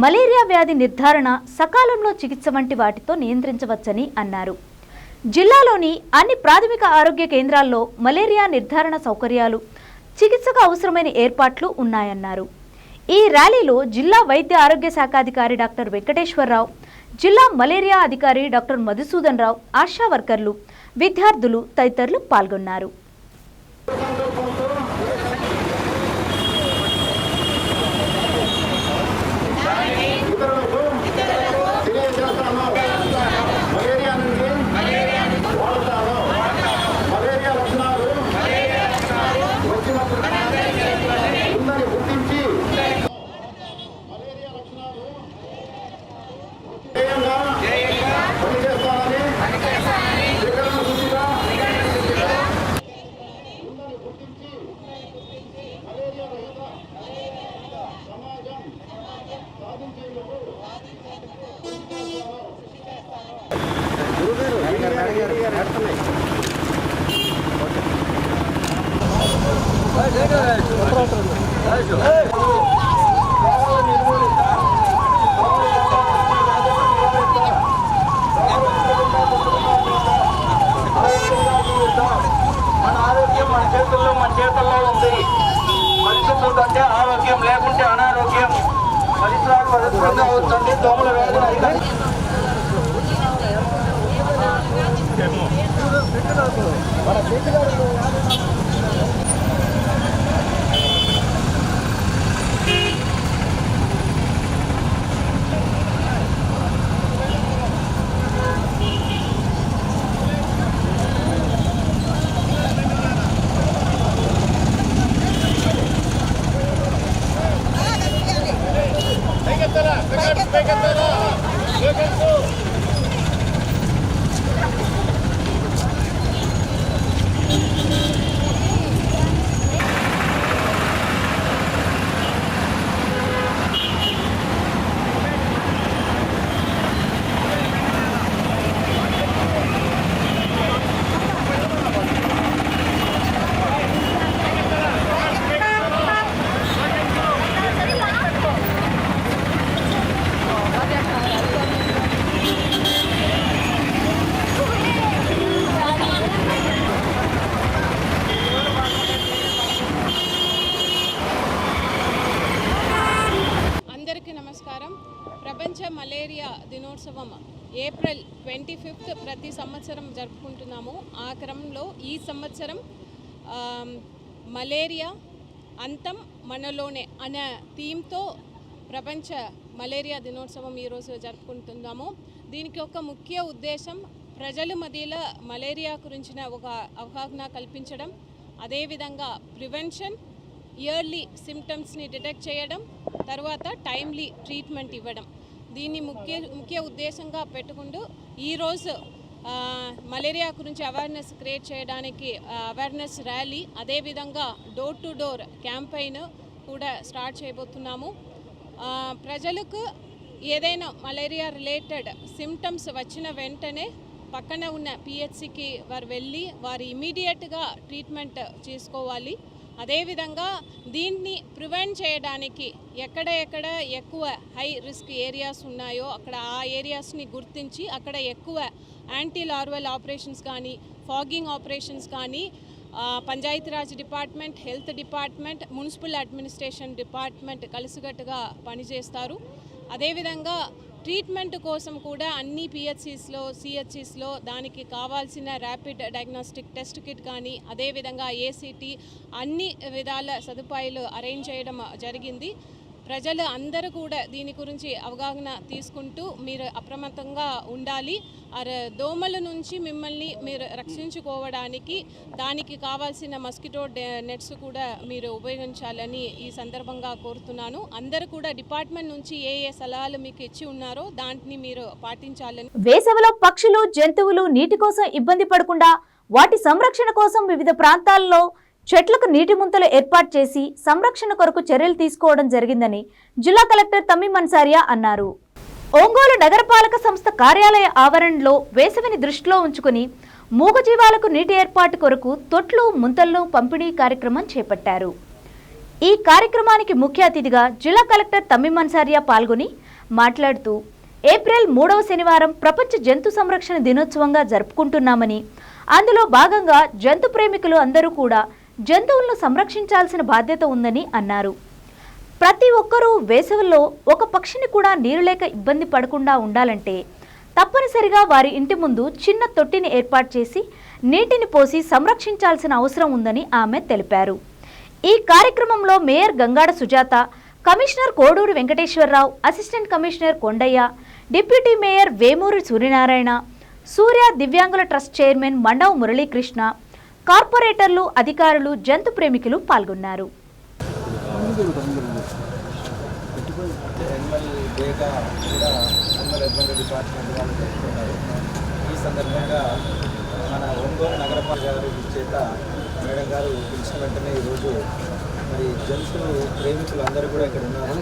మలేరియా వ్యాధి నిర్ధారణ, సకాలంలో చికిత్స వంటి వాటితో నియంత్రించవచ్చని అన్నారు. జిల్లాలోని అన్ని ప్రాథమిక ఆరోగ్య కేంద్రాల్లో మలేరియా నిర్ధారణ సౌకర్యాలు, చికిత్సకు అవసరమైన ఏర్పాట్లు ఉన్నాయన్నారు. ఈ ర్యాలీలో జిల్లా వైద్య ఆరోగ్య శాఖాధికారి డాక్టర్ వెంకటేశ్వరరావు, జిల్లా మలేరియా అధికారి డాక్టర్ మధుసూదన్ రావు, ఆశా వర్కర్లు, విద్యార్థులు తదితరులు పాల్గొన్నారు. మన ఆరోగ్యం మన చేతుల్లో ఉంది. పరిశుభ్రత అంటే ఆరోగ్యం, లేకుంటే అనారోగ్యం. పరిసరాలు పరిశుభ్రంగా అవుతుంది. దోమల వ్యాధులు ప్రపంచ మలేరియా దినోత్సవం ఏప్రిల్ 25 ప్రతి సంవత్సరం జరుపుకుంటున్నాము. ఆ క్రమంలో ఈ సంవత్సరం మలేరియా అంతం మనలోనే అనే థీమ్తో ప్రపంచ మలేరియా దినోత్సవం ఈరోజు జరుపుకుంటున్నాము. దీనికి ఒక ముఖ్య ఉద్దేశం ప్రజల మధ్యలో మలేరియా గురించిన ఒక అవగాహన కల్పించడం, అదేవిధంగా ప్రివెన్షన్, ఇయర్లీ సిమ్టమ్స్ని డిటెక్ట్ చేయడం, తర్వాత టైమ్లీ ట్రీట్మెంట్ ఇవ్వడం. దీన్ని ముఖ్య ఉద్దేశంగా పెట్టుకుంటూ ఈరోజు మలేరియా గురించి అవేర్నెస్ క్రియేట్ చేయడానికి అవేర్నెస్ ర్యాలీ, అదేవిధంగా డోర్ టు డోర్ క్యాంపెయిన్ కూడా స్టార్ట్ చేయబోతున్నాము. ప్రజలకు ఏదైనా మలేరియా రిలేటెడ్ సిమ్టమ్స్ వచ్చిన వెంటనే పక్కన ఉన్న పిహెచ్సికి వారు వెళ్ళి వారు ఇమీడియట్గా ట్రీట్మెంట్ చేసుకోవాలి. అదేవిధంగా దీన్ని ప్రివెంట్ చేయడానికి ఎక్కడ ఎక్కువ హై రిస్క్ ఏరియాస్ ఉన్నాయో అక్కడ ఆ ఏరియాస్ని గుర్తించి అక్కడ ఎక్కువ యాంటీ లార్వల్ ఆపరేషన్స్ కానీ, ఫాగింగ్ ఆపరేషన్స్ కానీ Panchayati Raj department, health department, municipal administration department కలిసికట్టుగా పనిచేస్తారు. అదేవిధంగా ట్రీట్మెంట్ కోసం కూడా అన్ని పిహెచ్సిస్లో, సిహెచ్సిస్లో దానికి కావాల్సిన ర్యాపిడ్ డయాగ్నోస్టిక్ టెస్ట్ కిట్ కానీ, అదేవిధంగా ఏసీటీ అన్ని విధాల సదుపాయాలు అరేంజ్ చేయడం జరిగింది. ప్రజలు అందరూ కూడా దీని గురించి అవగాహన తీసుకుంటూ మీరు అప్రమత్తంగా ఉండాలి. దోమల నుంచి మిమ్మల్ని మీరు రక్షించుకోవడానికి దానికి కావాల్సిన మస్కిటో నెట్స్ కూడా మీరు ఉపయోగించాలని ఈ సందర్భంగా కోరుతున్నాను. అందరూ కూడా డిపార్ట్మెంట్ నుంచి ఏ సలహాలు మీకు ఇచ్చి ఉన్నారో దాన్ని మీరు పాటించాలని. వేసవిలో పక్షులు, జంతువులు నీటి కోసం ఇబ్బంది పడకుండా వాటి సంరక్షణ కోసం వివిధ ప్రాంతాల్లో చెట్లకు నీటి ముంతలు ఏర్పాటు చేసి సంరక్షణ కొరకు చర్యలు తీసుకోవడం జరిగిందని జిల్లా కలెక్టర్ తమ్మీం అన్సారియా అన్నారు. ఒంగోలు నగరపాలక సంస్థ కార్యాలయ ఆవరణలో వేసవిని దృష్టిలో ఉంచుకుని మూగజీవాలకు నీటి ఏర్పాటు కొరకు తొట్లు, ముంతలను పంపిణీ కార్యక్రమం చేపట్టారు. ఈ కార్యక్రమానికి ముఖ్య అతిథిగా జిల్లా కలెక్టర్ తమ్మీం అన్సారియా పాల్గొని మాట్లాడుతూ ఏప్రిల్ 3వ శనివారం ప్రపంచ జంతు సంరక్షణ దినోత్సవంగా జరుపుకుంటున్నామని, అందులో భాగంగా జంతు ప్రేమికులు అందరూ కూడా జంతువులను సంరక్షించాల్సిన బాధ్యత ఉందని అన్నారు. ప్రతి ఒక్కరూ వేసవిలో ఒక పక్షిని కూడా నీరు లేక ఇబ్బంది పడకుండా ఉండాలంటే తప్పనిసరిగా వారి ఇంటి ముందు చిన్న తొట్టిని ఏర్పాటు చేసి నీటిని పోసి సంరక్షించాల్సిన అవసరం ఉందని ఆమె తెలిపారు. ఈ కార్యక్రమంలో mayor Gangada Sujatha, commissioner Koduru Venkateswararao, assistant commissioner Kondaiah, deputy mayor Vemuri Suryanarayana, Surya దివ్యాంగుల ట్రస్ట్ చైర్మన్ మండవ మురళీకృష్ణ, కార్పొరేటర్లు, అధికారులు, జంతు ప్రేమికులు పాల్గొన్నారు. ఈ సందర్భంగా మన ఒంగోలు నగరపాలక గారి చేత మేడం గారు పిలిచిన వెంటనే ఈరోజు మరి జంతు ప్రేమికులు అందరూ కూడా ఇక్కడ ఉన్నారు.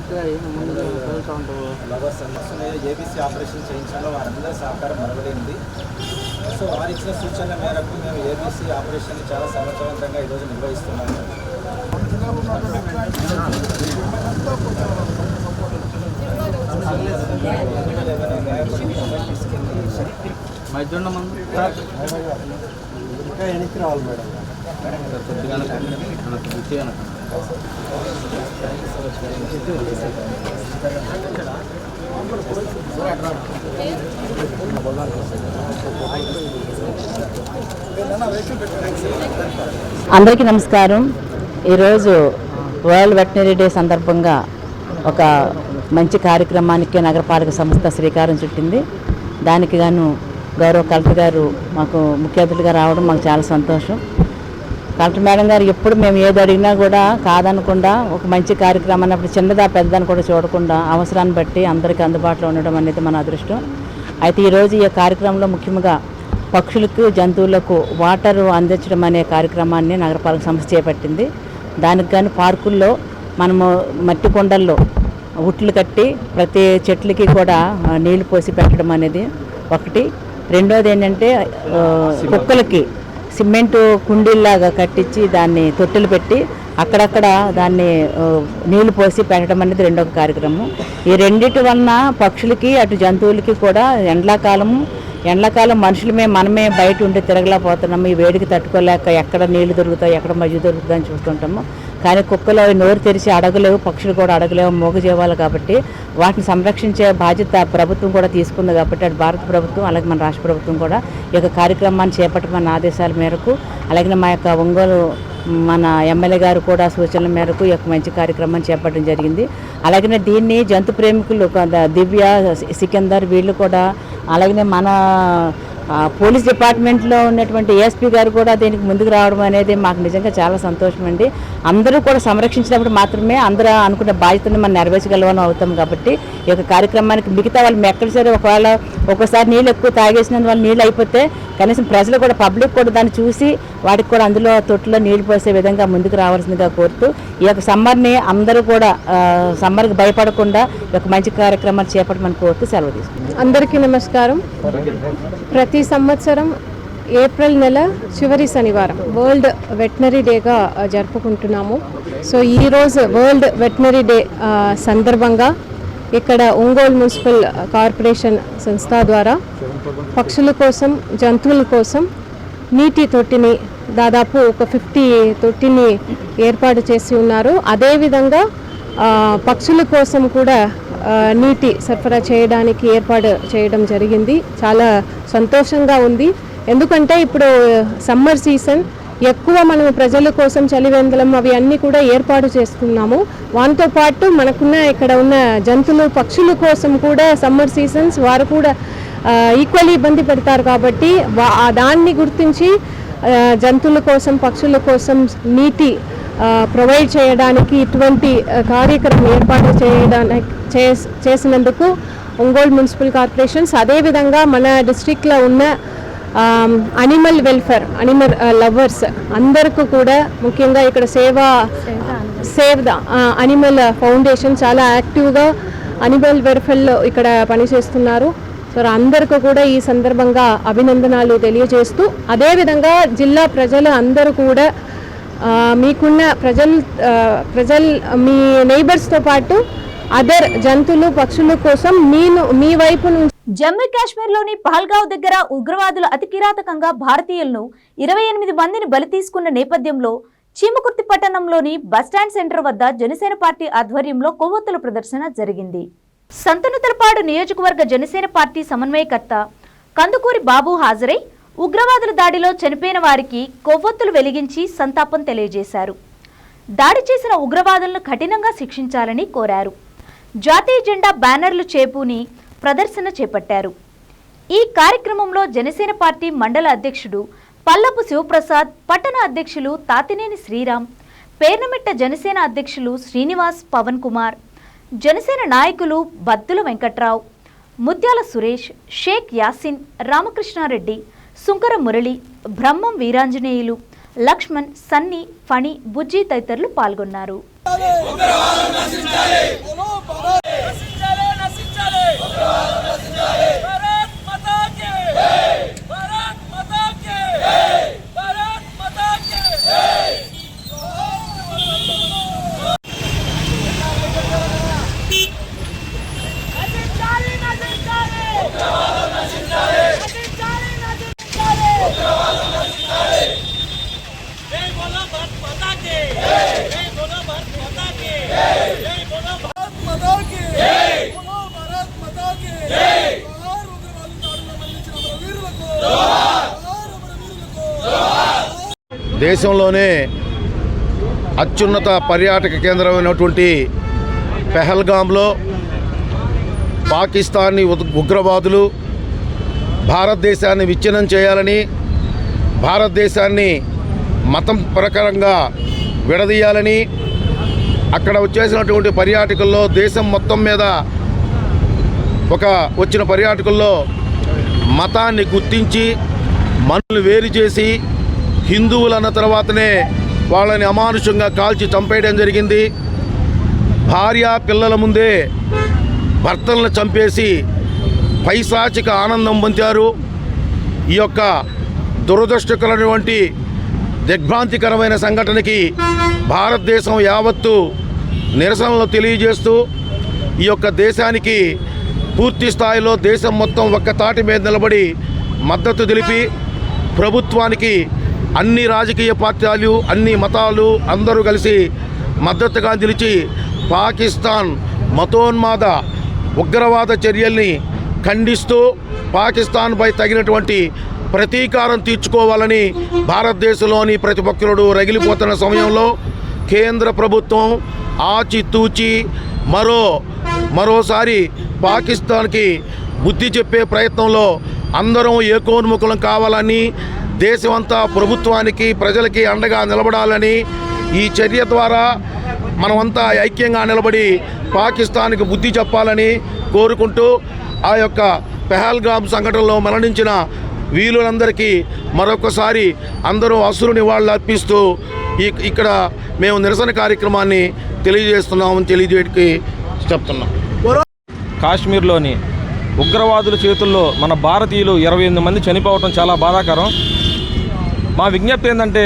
లవర్స్ అందరూ ఏబీసీ ఆపరేషన్ చేయించడంలో వారందరూ సహకారం మరవలేనిది. సో వారు ఇచ్చిన సూచనల మేరకు మేము ఏబీసీ ఆపరేషన్ చాలా సమర్థవంతంగా ఈరోజు నిర్వహిస్తున్నాము. ఇంకా వెనక్కి రావాలి మేడం. కొద్దిగా అందరికీ నమస్కారం. ఈరోజు వరల్డ్ వెటనరీ డే సందర్భంగా ఒక మంచి కార్యక్రమానికి నగరపాలక సంస్థ శ్రీకారం చుట్టింది. దానికి గాను గౌరవ కలెక్టర్ గారు మాకు ముఖ్య అతిథిగా రావడం మాకు చాలా సంతోషం. కలెక్టర్ మేడం గారు ఎప్పుడు మేము ఏది అడిగినా కూడా కాదనకుండా ఒక మంచి కార్యక్రమం అన్నప్పుడు చిన్నదా పెద్దదని కూడా చూడకుండా అవసరాన్ని బట్టి అందరికీ అందుబాటులో ఉండడం అనేది మన అదృష్టం. అయితే ఈరోజు ఈ కార్యక్రమంలో ముఖ్యంగా పక్షులకు జంతువులకు వాటర్ అందించడం అనే కార్యక్రమాన్ని నగరపాలక సంస్థ చేపట్టింది. దానికి కానీ పార్కుల్లో మనము మట్టి కుండల్లో ఉట్లు కట్టి ప్రతి చెట్లకి కూడా నీళ్లు పోసి పెట్టడం అనేది ఒకటి. రెండోది ఏంటంటే కుక్కలకి సిమెంటు కుండీల్లాగా కట్టించి దాన్ని తొట్టెలు పెట్టి అక్కడక్కడ దాన్ని నీళ్లు పోసి పెట్టడం అనేది రెండో కార్యక్రమం. ఈ రెండిటి వలన పక్షులకి అటు జంతువులకి కూడా ఎండాకాలం మనమే బయట ఉండి తిరగలేకపోతున్నాము. ఈ వేడికి తట్టుకోలేక ఎక్కడ నీళ్లు దొరుకుతాయి, ఎక్కడ మజ్జి దొరుకుతాయని చూస్తుంటాము. కానీ కుక్కలు నోరు తెరిచి అడగలేవు, పక్షులు కూడా అడగలేవు, మూగజీవాలు. కాబట్టి వాటిని సంరక్షించే బాధ్యత ప్రభుత్వం కూడా తీసుకుంది. కాబట్టి అటు భారత ప్రభుత్వం అలాగే మన రాష్ట్ర ప్రభుత్వం కూడా ఈ యొక్క కార్యక్రమాన్ని చేపట్టమన్న ఆదేశాల మేరకు, అలాగే మా యొక్క ఒంగోలు మన ఎమ్మెల్యే గారు కూడా సూచనల మేరకు ఈ యొక్క మంచి కార్యక్రమాన్ని చేపట్టడం జరిగింది. అలాగే దీన్ని జంతు ప్రేమికులు దివ్య, సికిందర్ వీళ్ళు కూడా, అలాగే మన పోలీస్ డిపార్ట్మెంట్లో ఉన్నటువంటి ఏఎస్పీ గారు కూడా దీనికి ముందుకు రావడం అనేది మాకు నిజంగా చాలా సంతోషం అండి. అందరూ కూడా సంరక్షించినప్పుడు మాత్రమే అందరూ అనుకున్న బాధ్యతను మనం నెరవేర్చగలమని అవుతాం. కాబట్టి ఈ యొక్క కార్యక్రమానికి మిగతా వాళ్ళు ఎక్కడ సరే ఒకవేళ ఒక్కసారి నీళ్ళు ఎక్కువ తాగేసినందు వల్ల నీళ్ళు అయిపోతే కనీసం ప్రజలు కూడా పబ్లిక్ కూడా దాన్ని చూసి వాటికి కూడా అందులో తొట్టులో నీళ్లు పోసే విధంగా ముందుకు రావాల్సిందిగా కోరుతూ ఈ యొక్క సమ్మర్ని అందరూ కూడా సమ్మర్కి భయపడకుండా ఈ యొక్క మంచి కార్యక్రమాలు చేపట్టమని కోరుతూ సెలవు తీసుకుంటాం. అందరికీ నమస్కారం. ప్రతి సంవత్సరం ఏప్రిల్ నెల చివరి శనివారం వరల్డ్ వెటనరీ డేగా జరుపుకుంటున్నాము. సో ఈరోజు వరల్డ్ వెటనరీ డే సందర్భంగా ఇక్కడ ఒంగోలు మున్సిపల్ కార్పొరేషన్ సంస్థ ద్వారా పక్షుల కోసం, జంతువుల కోసం నీటి తొట్టిని దాదాపు ఒక 50 తొట్టిని ఏర్పాటు చేసి ఉన్నారు. అదేవిధంగా పక్షుల కోసం కూడా నీటి సరఫరా చేయడానికి ఏర్పాటు చేయడం జరిగింది. చాలా సంతోషంగా ఉంది. ఎందుకంటే ఇప్పుడు సమ్మర్ సీజన్ ఎక్కువ మనం ప్రజల కోసం చలివేంద్రం అవి అన్నీ కూడా ఏర్పాటు చేసుకున్నాము. వాటితో పాటు మనకున్న ఇక్కడ ఉన్న జంతువులు, పక్షుల కోసం కూడా సమ్మర్ సీజన్స్ వారు కూడా ఈక్వల్లీ ఇబ్బంది పెడతారు. కాబట్టి దాన్ని గుర్తించి జంతువుల కోసం, పక్షుల కోసం నీటి ప్రొవైడ్ చేయడానికి ఇటువంటి కార్యక్రమం ఏర్పాటు చేసినందుకు ఒంగోలు మున్సిపల్ కార్పొరేషన్స్, అదేవిధంగా మన డిస్ట్రిక్ట్లో ఉన్న అనిమల్ వెల్ఫేర్, అనిమల్ లవర్స్ అందరికీ కూడా, ముఖ్యంగా ఇక్కడ సేవ్ ద అనిమల్ ఫౌండేషన్ చాలా యాక్టివ్గా అనిమల్ వెల్ఫేర్లో ఇక్కడ పనిచేస్తున్నారు. సో అందరికీ కూడా ఈ సందర్భంగా అభినందనలు తెలియజేస్తూ, అదేవిధంగా జిల్లా ప్రజలు అందరూ కూడా మీకున్న ప్రజలు మీ నైబర్స్తో పాటు అదర్ జంతువులు, పక్షుల కోసం మీ వైపు నుంచి. జమ్మూ కాశ్మీర్లోని పహల్గావ్ దగ్గర ఉగ్రవాదులు అతి కిరాతకంగా భారతీయులను 28 మందిని బలి తీసుకున్న నేపథ్యంలో చీమకుర్తి పట్టణంలోని బస్టాండ్ సెంటర్ వద్ద జనసేన పార్టీ ఆధ్వర్యంలో కొవ్వొత్తుల ప్రదర్శన జరిగింది. సంతనూతలపాడు నియోజకవర్గ జనసేన పార్టీ సమన్వయకర్త కందుకూరి బాబు హాజరై ఉగ్రవాదుల దాడిలో చనిపోయిన వారికి కొవ్వొత్తులు వెలిగించి సంతాపం తెలియజేశారు. దాడి చేసిన ఉగ్రవాదులను కఠినంగా శిక్షించాలని కోరారు. జాతీయ జెండా బ్యానర్లు చేపూని ప్రదర్శన చేపట్టారు. ఈ కార్యక్రమంలో జనసేన పార్టీ మండల అధ్యక్షుడు పల్లపు శివప్రసాద్, పట్టణ అధ్యక్షులు తాతినేని శ్రీరామ్, పేర్నమిట్ట జనసేన అధ్యక్షులు శ్రీనివాస్, పవన్ కుమార్, జనసేన నాయకులు బద్దుల వెంకట్రావు, ముత్యాల సురేష్, షేక్ యాసిన్, రామకృష్ణారెడ్డి, సుంకర మురళి, బ్రహ్మం వీరాంజనేయులు, లక్ష్మణ్, సన్నీ, ఫణి, బుజ్జి తదితరులు పాల్గొన్నారు. जय बोलो भारत माता की जय, बोलो भारत माता की जय, దేశంలోనే అత్యున్నత పర్యాటక కేంద్రమైనటువంటి పెహల్గాంలో పాకిస్తానీ ఉగ్రవాదులు భారతదేశాన్ని విచ్ఛిన్నం చేయాలని, భారతదేశాన్ని మతం ప్రకారంగా విడదీయాలని అక్కడ వచ్చేసినటువంటి పర్యాటకుల్లో దేశం మొత్తం మీద వచ్చిన పర్యాటకుల్లో మతాన్ని గుర్తించి మనుషులు వేరు చేసి హిందువులన్న తర్వాతనే వాళ్ళని అమానుషంగా కాల్చి చంపేయడం జరిగింది. భార్య పిల్లల ముందే భర్తలను చంపేసి పైశాచిక ఆనందం పొందారు. ఈ యొక్క దురదృష్టకరమైనటువంటి దిగ్భ్రాంతికరమైన సంఘటనకి భారతదేశం యావత్తు నిరసనలు తెలియజేస్తూ ఈ యొక్క దేశానికి పూర్తి స్థాయిలో దేశం మొత్తం ఒక్క తాటి మీద నిలబడి మద్దతు తెలిపి ప్రభుత్వానికి అన్ని రాజకీయ పార్టీలు, అన్ని మతాలు అందరూ కలిసి మద్దతుగా నిలిచి పాకిస్తాన్ మతోన్మాద ఉగ్రవాద చర్యల్ని ఖండిస్తూ పాకిస్తాన్పై తగినటువంటి ప్రతీకారం తీర్చుకోవాలని భారతదేశంలోని ప్రతి ఒక్కరుడు రగిలిపోతున్న సమయంలో కేంద్ర ప్రభుత్వం ఆచితూచి మరోసారి పాకిస్తాన్కి బుద్ధి చెప్పే ప్రయత్నంలో అందరం ఏకోన్ముఖులం కావాలని, దేశమంతా ప్రభుత్వానికి ప్రజలకి అండగా నిలబడాలని, ఈ చర్య ద్వారా మనమంతా ఐక్యంగా నిలబడి పాకిస్తాన్కి బుద్ధి చెప్పాలని కోరుకుంటూ ఆ యొక్క పెహల్గాం సంఘటనలో మరణించిన వీరులందరికీ మరొకసారి అందరూ అసురు నివాళులు అర్పిస్తూ ఇక్కడ మేము నిరసన కార్యక్రమాన్ని తెలియజేస్తున్నామని తెలియజేయడానికి చెప్తున్నాం. కాశ్మీర్లోని ఉగ్రవాదుల చేతుల్లో మన భారతీయులు 28 మంది చనిపోవటం చాలా బాధాకరం. మా విజ్ఞప్తి ఏంటంటే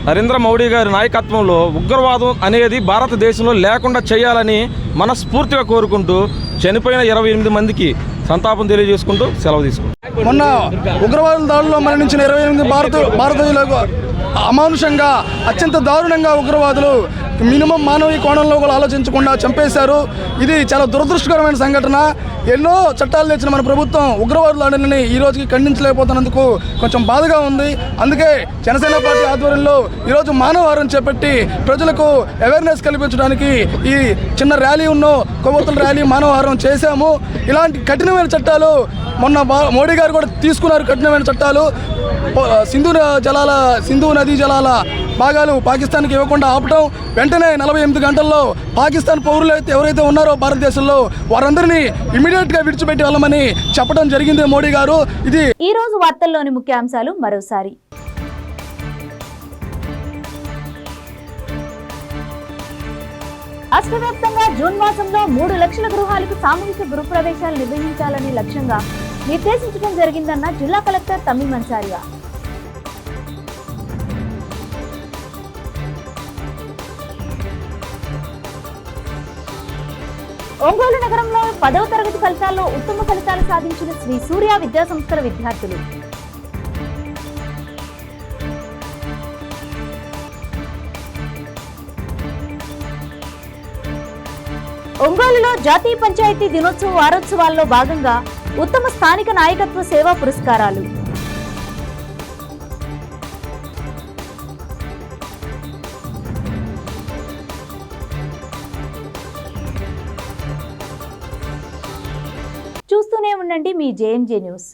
నరేంద్ర మోడీ గారి నాయకత్వంలో ఉగ్రవాదం అనేది భారతదేశంలో లేకుండా చేయాలని మనస్ఫూర్తిగా కోరుకుంటూ చనిపోయిన 28 మందికి సంతాపం తెలియజేసుకుంటూ సెలవు తీసుకుంటాం. మొన్న ఉగ్రవాదుల దాడుల్లో మరణించిన 28 భారతీయులకు అమానుషంగా అత్యంత దారుణంగా ఉగ్రవాదులు మినిమం మానవీయ కోణంలో కూడా ఆలోచించకుండా చంపేశారు. ఇది చాలా దురదృష్టకరమైన సంఘటన. ఎన్నో చట్టాలు తెచ్చిన మన ప్రభుత్వం ఉగ్రవాదుల దాడులని ఈ రోజుకి ఖండించలేకపోతున్నందుకు కొంచెం బాధగా ఉంది. అందుకే జనసేన పార్టీ ఆధ్వర్యంలో ఈరోజు మానవహారం చేపట్టి ప్రజలకు అవేర్నెస్ కల్పించడానికి ఈ చిన్న ర్యాలీ కొవ్వొత్తుల ర్యాలీ మానవహారం చేశాము. ఇలాంటి కఠినమైన చట్టాలు మొన్న మోడీ గారు కూడా తీసుకున్నారు. కఠినమైన చట్టాలు సింధు నదీ జలాల భాగాలు పాకిస్తాన్కి ఇవ్వకుండా ఆపటం, వెంటనే 48 గంటల్లో పాకిస్తాన్ పౌరులు ఎవరైతే ఉన్నారో భారతదేశంలో వారందరినీ ఇమీడియట్గా విడిచిపెట్టి వెళ్ళమని చెప్పడం జరిగింది మోడీ గారు. ఇది ఈ రోజు వార్తల్లోని ముఖ్యాంశాలు మరోసారి. రాష్ట్ర వ్యాప్తంగా జూన్ మాసంలో 3 లక్షల గృహాలకు సామూహిక గృహప్రవేశాలు నిర్వహించాలని లక్ష్యంగా నిర్దేశించడం జరిగిందన్న జిల్లా కలెక్టర్ తమీం అన్సారియా. ఒంగోలు నగరంలో 10వ తరగతి ఫలితాల్లో ఉత్తమ ఫలితాలు సాధించిన శ్రీ సూర్య విద్యాసంస్థల విద్యార్థులు. ఒంగోలులో జాతీయ పంచాయతీ దినోత్సవ వారోత్సవాల్లో భాగంగా ఉత్తమ స్థానిక నాయకత్వ సేవా పురస్కారాలు. చూస్తూనే ఉండండి మీ జేఎంజే న్యూస్.